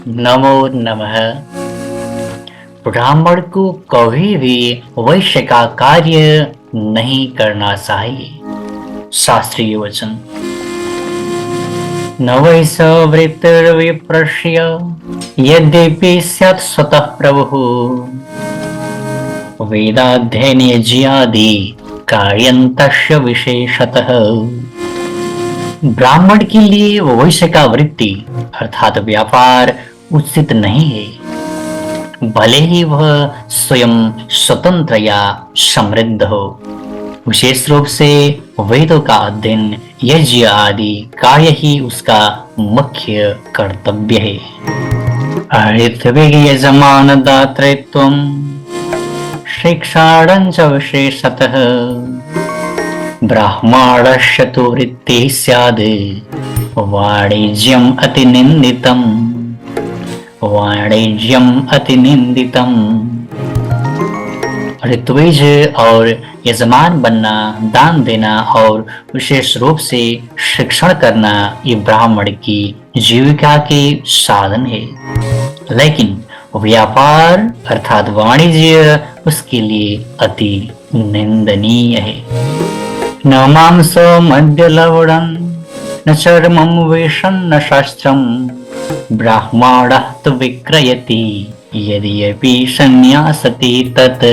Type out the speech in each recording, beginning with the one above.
नमो नमः। ब्राह्मण को कभी भी वैश्य का कार्य नहीं करना चाहिए। शास्त्रीय वचन। न वैस वृत्तिर्विप्रस्य यद्यपि स्यात् स्वतः प्रभुः वेदाध्ययने ज्यादि कार्यं तस्य विशेषतः। ब्राह्मण के लिए वैश्य का वृत्ति अर्थात व्यापार उचित नहीं है, भले ही वह स्वयं स्वतंत्र या समृद्ध हो। विशेष रूप से वेदों का अध्ययन, यज्ञ आदि कार्य ही उसका मुख्य कर्तव्य है। यजमान दातृत्वं शिक्षाणं च विशेषतः ब्राह्मणस्य तु वृत्तिः स्याद् वाणिज्यम् अतिनिंदितम्। ऋत्विज और यजमान बनना, दान देना और विशेष रूप से शिक्षण करना ये ब्राह्मण की जीविका के साधन है, लेकिन व्यापार अर्थात वाणिज्य उसके लिए अति निंदनीय है। न मांस मद्य लवणं न चर्मं वेषं न शास्त्रं ब्राह्मणः तु विक्रयति यद्यपि संन्यासति तत्।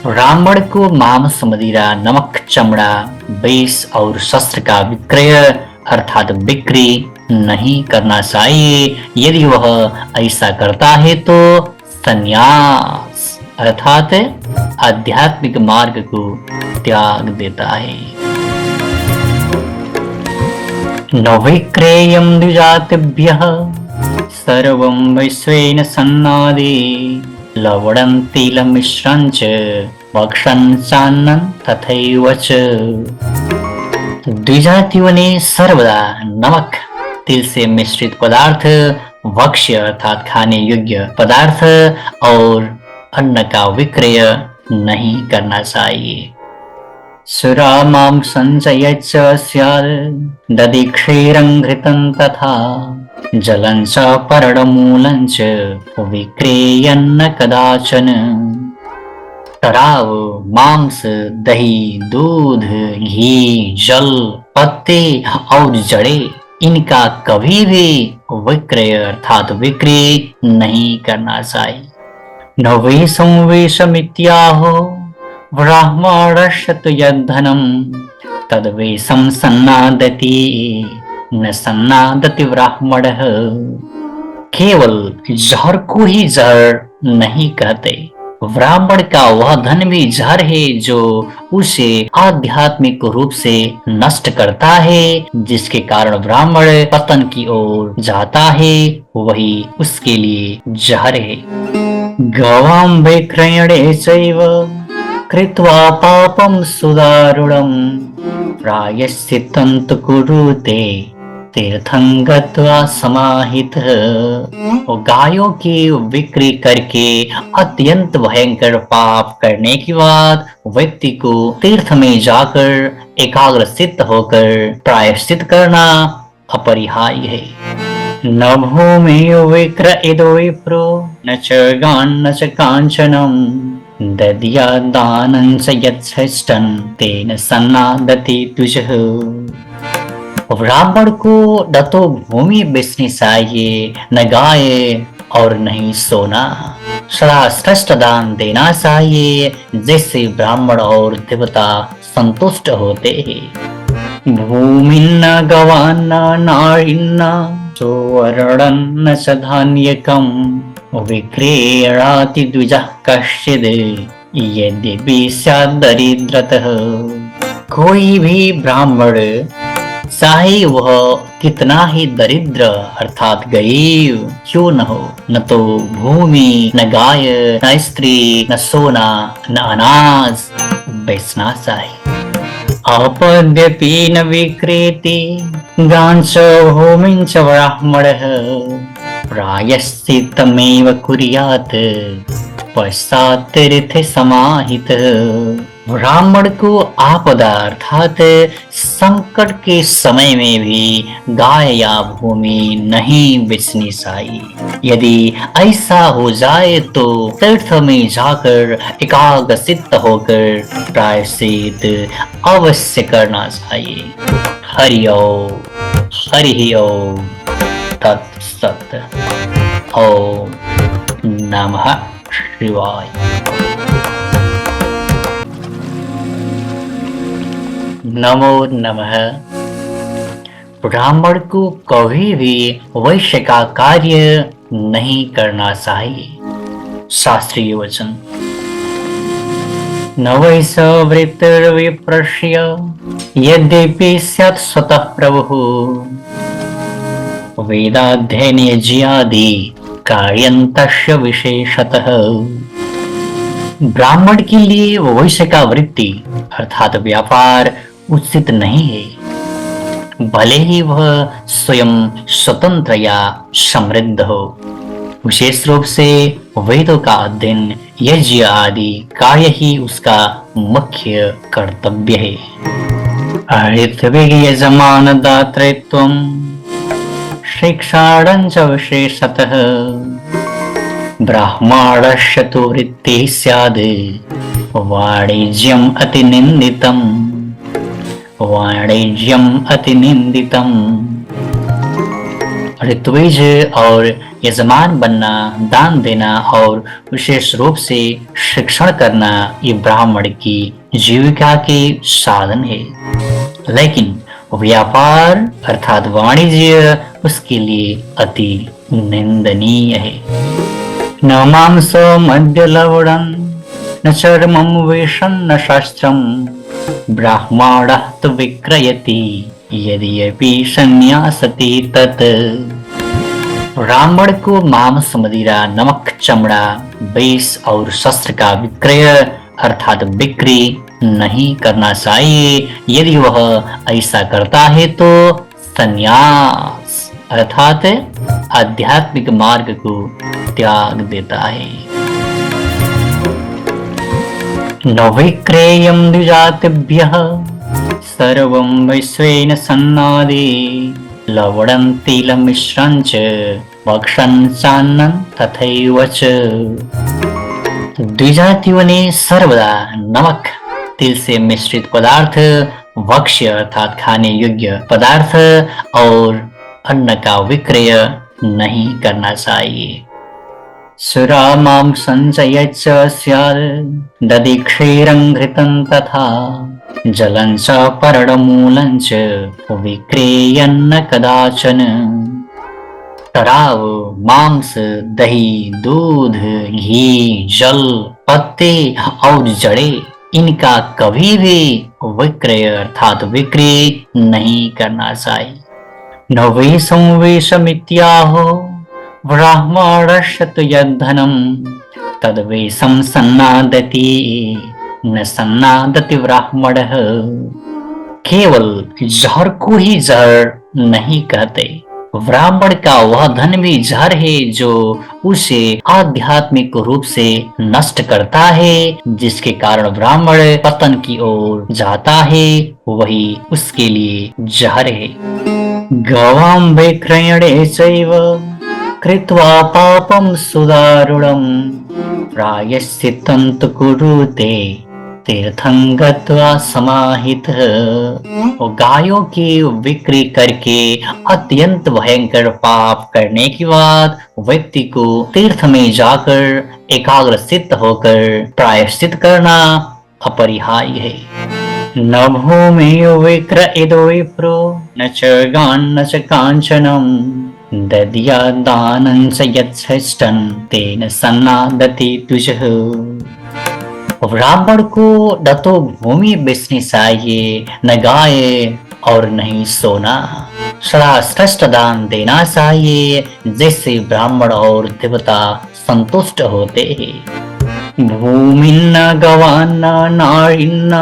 ब्राह्मण को मांस, मदिरा, नमक, चमड़ा, वेश और शस्त्र का विक्रय अर्थात बिक्री नहीं करना चाहिए। यदि वह ऐसा करता है तो संन्यास अर्थात आध्यात्मिक मार्ग को त्याग देता है। न विक्रेयं द्विजातिभ्यः सर्वं वैश्वेन सन्नादि लवणं तिलमिश्रं च भक्षन् चान्नं तथैव च। द्विजातियों ने सर्वदा नमक, तिल से मिश्रित पदार्थ, भक्ष्य अर्थात खाने योग्य पदार्थ और अन्न का विक्रय नहीं करना चाहिए। सुरा मांसं च यच्च स्यात् दधि क्षीरं घृतं तथा जलं च पर्णमूलं च विक्रेयन्न कदाचन। शराब, मांस, दही, दूध, घी, जल, पत्ते और जड़े इनका कभी भी विक्रय अर्थात बिक्री नहीं करना चाहिए। न वेशं वेशमित्याहो ब्राह्मणस्य तु यद्धनं तद्वेशं सन्नादति न सन्नादति ब्राह्मणः। केवल जहर को ही जहर नहीं कहते, ब्राह्मण का वह धन भी जहर है जो उसे आध्यात्मिक रूप से नष्ट करता है। जिसके कारण ब्राह्मण पतन की ओर जाता है, वही उसके लिए जहर है। गवां विक्रयणे चैव कृत्वा पापं सुदारुणं प्रायश्चित्तं तु कुरुते तीर्थं गत्वा समाहितः। गायों की बिक्री करके अत्यंत भयंकर पाप करने के बाद व्यक्ति को तीर्थ में जाकर एकाग्रचित्त होकर प्रायश्चित करना अपरिहार्य है। न भूमि विक्रयेदो विप्रो न च गान्न च कांचनम् दद्या दानं च यच्छिष्टं तेन सन्नादति द्विजः। ब्राह्मण को न तो भूमि बेचनी चाहिए, न गाय और नहीं सोना। सदा श्रेष्ठ दान देना चाहिए, जिससे ब्राह्मण और देवता संतुष्ट होते हैं। भूमिन्न गवान्न नारिन्न सुवर्णन्न च धान्यकं विक्रीणाति द्विजः कश्चिद् यद्यपि स्यात् दरिद्रतः। कोई भी ब्राह्मण चाहे वह कितना ही दरिद्र अर्थात गरीब क्यों न हो, न तो भूमि, न गाय, न स्त्री, न सोना, न अनाज बेचना चाहिए। अपद्यपि न विक्रेति गांच भूमिंच ब्राह्मणः प्रायश्चित्तमेव कुर्यात् पश्चात् तीर्थे समाहितः। ब्राह्मण को आपदा अर्थात संकट के समय में भी गाय या भूमि नहीं बेचनी चाहिए। यदि ऐसा हो जाए तो तीर्थ में जाकर एकाग्रचित्त होकर प्रायश्चित अवश्य करना चाहिए। हरि ओम, हरि ओम, तत्सत। ओम नमः शिवाय। नमो नमः। ब्राह्मण को कभी भी वैश्य का कार्य नहीं करना चाहिए। शास्त्रीय वचन। न वैस वृत्तिर्विप्रस्य यद्यपि स्यात् स्वतः प्रभुः वेदाध्ययन यज्ञादि कार्यं तस्य विशेषतः। ब्राह्मण के लिए वैश्य का वृत्ति अर्थात व्यापार उचित नहीं है, भले ही वह स्वयं स्वतंत्र या समृद्ध हो। विशेष रूप से वेदों का अध्ययन यज्ञ आदि कार्य ही उसका मुख्य कर्तव्य है। ऋत्विग यजमान दातृत्वं शिक्षाणं च विशेषतः ब्राह्मणस्य तु वृत्तिः स्याद् वाणिज्यम् अतिनिन्दितम्, वाणिज्यम् अतिनिन्दितम्। ऋत्विज और यजमान बनना, दान देना और विशेष रूप से शिक्षण करना ये ब्राह्मण की जीविका के साधन है, लेकिन व्यापार अर्थात वाणिज्य उसके लिए अति निंदनीय है। न मांस मद्य लवणं न चर्मं वेषं न शास्त्रं ब्राह्मणः तु विक्रयति यद्यपि संन्यासति तत्। ब्राह्मण को मांस, मदिरा, नमक, चमड़ा, वेश और शस्त्र का विक्रय अर्थात बिक्री नहीं करना चाहिए। यदि वह ऐसा करता है तो संन्यास अर्थात आध्यात्मिक मार्ग को त्याग देता है। न विक्रेयं द्विजातिभ्यः सर्वं वैश्वेन सन्नादि लवणं तिलमिश्रं च भक्षन् चान्नं तथैव च। द्विजातियों ने सर्वदा नमक, तिल से मिश्रित पदार्थ, भक्ष्य अर्थात खाने योग्य पदार्थ और अन्न का विक्रय नहीं करना चाहिए। सुरा मांसं च यच्च स्यात् दधि क्षीरं घृतं तथा जलं च पर्णमूलं च विक्रेयन्न कदाचन। शराब, मांस, दही, दूध, घी, जल, पत्ते और जड़े इनका कभी भी विक्रय अर्थात बिक्री नहीं करना चाहिए। न वेशं वेशमित्याहो ब्राह्मणस्य तु यद्धनं तद्वेशं सन्नादति न सन्नादति ब्राह्मणः। केवल जहर को ही जहर नहीं कहते, ब्राह्मण का वह धन भी जहर है जो उसे आध्यात्मिक रूप से नष्ट करता है, जिसके कारण ब्राह्मण पतन की ओर जाता है, वही उसके लिए जहर है। गवां विक्रयणे चैव कृत्वा पापं सुदारुणं प्रायश्चित्तं तु कुरुते तीर्थं गत्वा समाहितः। गायों की बिक्री करके अत्यंत भयंकर पाप करने के बाद व्यक्ति को तीर्थ में जाकर एकाग्रचित्त होकर प्रायश्चित करना अपरिहार्य है। न भूमि विक्रयेदो विप्रो न च गान्न च कांचनम् दद्या दानं च यच्छष्टं तेन सन्नादति द्विजः। ब्राह्मण को न तो भूमि बेचनी चाहिए, न गाय और नहीं सोना। सदा श्रेष्ठ दान देना चाहिए, जिससे ब्राह्मण और देवता संतुष्ट होते हैं। भूमिन्न गवान्न नारिन्न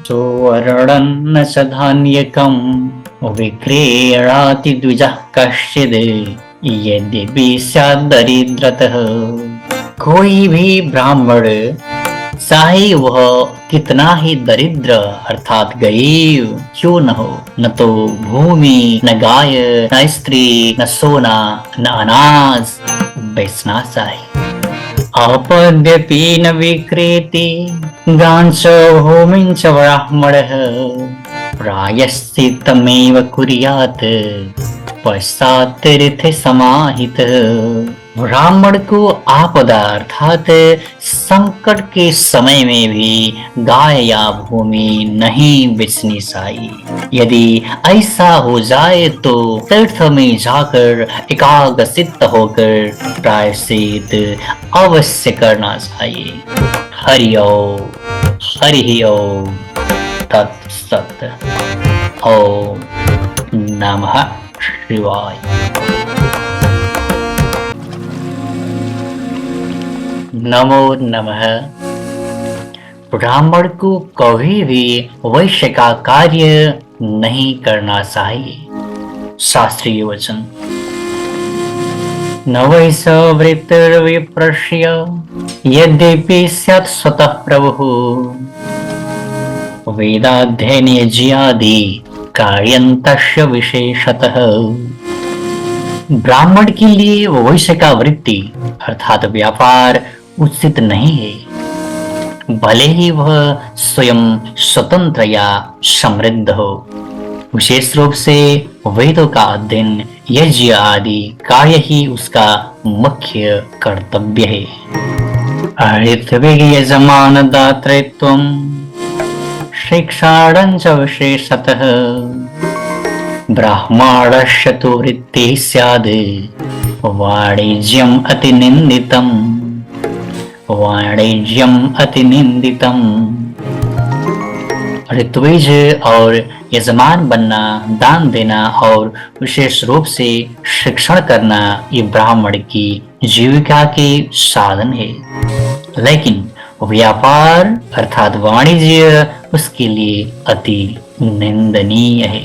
सुवर्णन्न च धान्यकम् विक्रीणाति द्विजः कश्चिद् यद्यपि स्यात् दरिद्रतः। कोई भी ब्राह्मण चाहे वह कितना ही दरिद्र अर्थात गरीब क्यों न हो, न तो भूमि, न गाय, न स्त्री, न सोना, न अनाज बेचना चाहिए। अपद्यपि न विक्रेति गांच भूमिञ्च ब्राह्मणः प्रायश्चित्तमेव कुर्यात् पश्चात् तीर्थे समाहितः। ब्राह्मण को आपदा अर्थात संकट के समय में भी गाय या भूमि नहीं बेचनी चाहिए। यदि ऐसा हो जाए तो तीर्थ में जाकर एकाग्रचित्त होकर प्रायश्चित अवश्य करना चाहिए। हरि ओम, हरि ओम तत्सत। ओम नमः शिवाय। नमो नमः। ब्राह्मण को कभी भी वैश्य का कार्य नहीं करना चाहिए। शास्त्रीय वचन। न वैश्य वृत्तिर्विप्रस्य यद्यपि स्यात् स्वतः प्रभुः वेदाध्ययन यज्ञादि कार्यं तस्य विशेषतः। ब्राह्मण के लिए वैश्य का वृत्ति अर्थात व्यापार उचित नहीं है, भले ही वह स्वयं स्वतंत्र या समृद्ध हो। विशेष रूप से वेदों का अध्ययन, यज्ञ आदि कार्य ही उसका मुख्य कर्तव्य है। ऋत्विग यजमान दातृत्वं शिक्षाणं च विशेषतः ब्राह्मणस्य तु वृत्तिः स्याद् वाणिज्यम् अतिनिन्दितम्। वाणिज्यम अतिनिंदितम। ऋत्विज और यजमान बनना, दान देना और विशेष रूप से शिक्षण करना ये ब्राह्मण की जीविका के साधन है, लेकिन व्यापार अर्थात वाणिज्य उसके लिए अति निंदनीय है।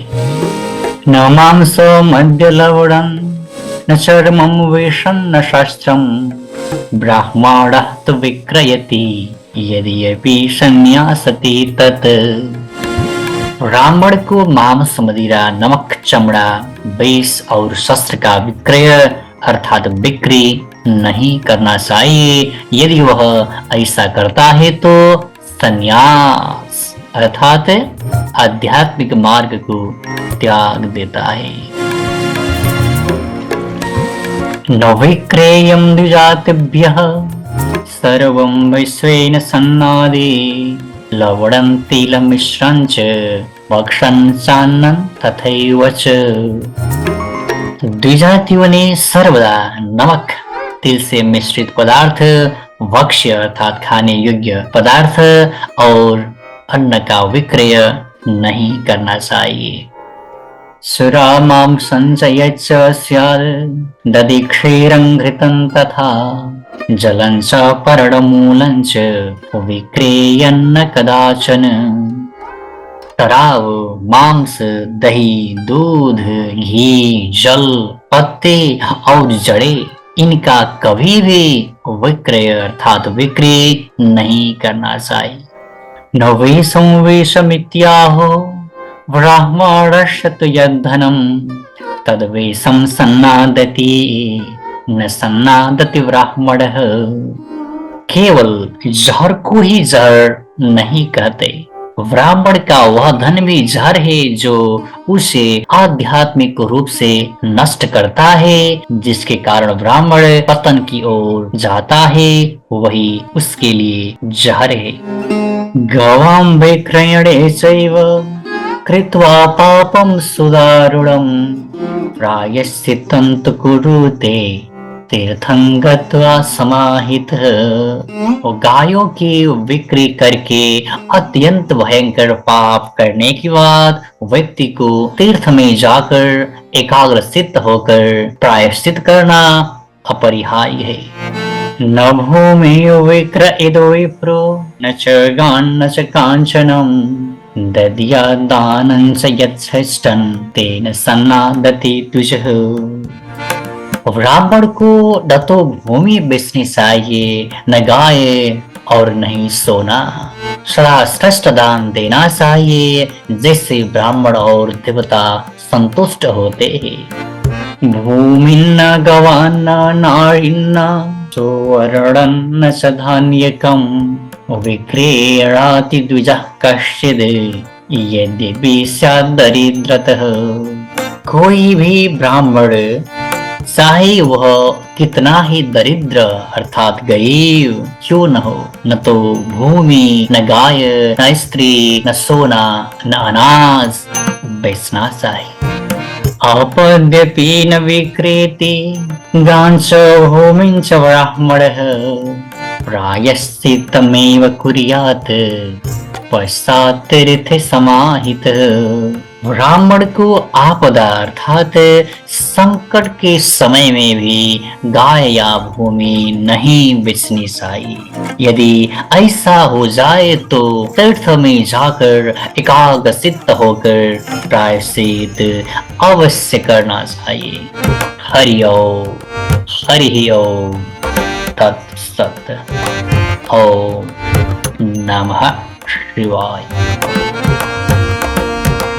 न मांस मद्य लवणं न चर्मं वेषं न शास्त्रं ब्राह्मणः तु विक्रयति यद्यपि संन्यासति तत्। ब्राह्मण को मांस, मदिरा, नमक, चमड़ा, बेस और शस्त्र का विक्रय अर्थात बिक्री नहीं करना चाहिए। यदि वह ऐसा करता है तो संन्यास अर्थात आध्यात्मिक मार्ग को त्याग देता है। न विक्रेयं द्विजातिभ्यः सर्वं वैश्वेन सन्नादि लवणं तिलमिश्रं च भक्षन् चान्नं तथैव च। द्विजातियों ने सर्वदा नमक, तिल से मिश्रित पदार्थ, भक्ष्य अर्थात खाने योग्य पदार्थ और अन्न का विक्रय नहीं करना चाहिए। सुरा मांसं च यच्च स्यात् दधि क्षीरं घृतं तथा जलं च पर्णमूलं च विक्रेयन्न कदाचन। शराब, मांस, दही, दूध, घी, जल, पत्ते और जड़े इनका कभी भी विक्रय अर्थात बिक्री नहीं करना चाहिए। न वेशं वेशमित्याहो ब्राह्मणस्य तु यद्धनं तद्वेशं सन्नादति न सन्नादति ब्राह्मणः। केवल जहर को ही जहर नहीं कहते, ब्राह्मण का वह धन भी जहर है जो उसे आध्यात्मिक रूप से नष्ट करता है, जिसके कारण ब्राह्मण पतन की ओर जाता है, वही उसके लिए जहर है। गवां विक्रयणे चैव कृत्वा पापं सुदारुणं प्रायश्चित्तं तु कुरुते तीर्थं गत्वा समाहितः। गायों की बिक्री करके अत्यंत भयंकर पाप करने के बाद व्यक्ति को तीर्थ में जाकर एकाग्रचित्त होकर प्रायश्चित करना अपरिहार्य है। न भूमि विक्रयेदो विप्रो न च गान्न च कांचनम् दद्या दानं च यच्छष्टं तेन सन्नादति तुजः। ब्राह्मण को न तो भूमि बेचनी चाहिए, न गाय, और नहीं सोना। सदा श्रेष्ठ दान देना चाहिए, जिससे ब्राह्मण और देवता संतुष्ट होते हैं। भूमिन्न गवान्न नारिन्न सुवर्णन्न च धान्यकम् विक्रीणाति द्विजः कश्चित् यद्यपि स्यात् दरिद्रतः। कोई भी ब्राह्मण चाहे वह कितना ही दरिद्र अर्थात गरीब क्यों न हो, न तो भूमि, न गाय, न स्त्री, न सोना, न अनाज बेचना चाहिए। अपद्यपि न विक्रेति गांच भूमिञ्च ब्राह्मणः प्रायश्चित्तमेव कुर्यात् पश्चात् तीर्थे समाहितः। ब्राह्मण को आपदा अर्थात संकट के समय में भी गाय या भूमि नहीं बेचनी चाहिए। यदि ऐसा हो जाए तो तीर्थ में जाकर एकाग्रचित्त होकर प्रायश्चित अवश्य करना चाहिए। हरि ओम, हरि ओम, तत्सत। ओम नमः शिवाय।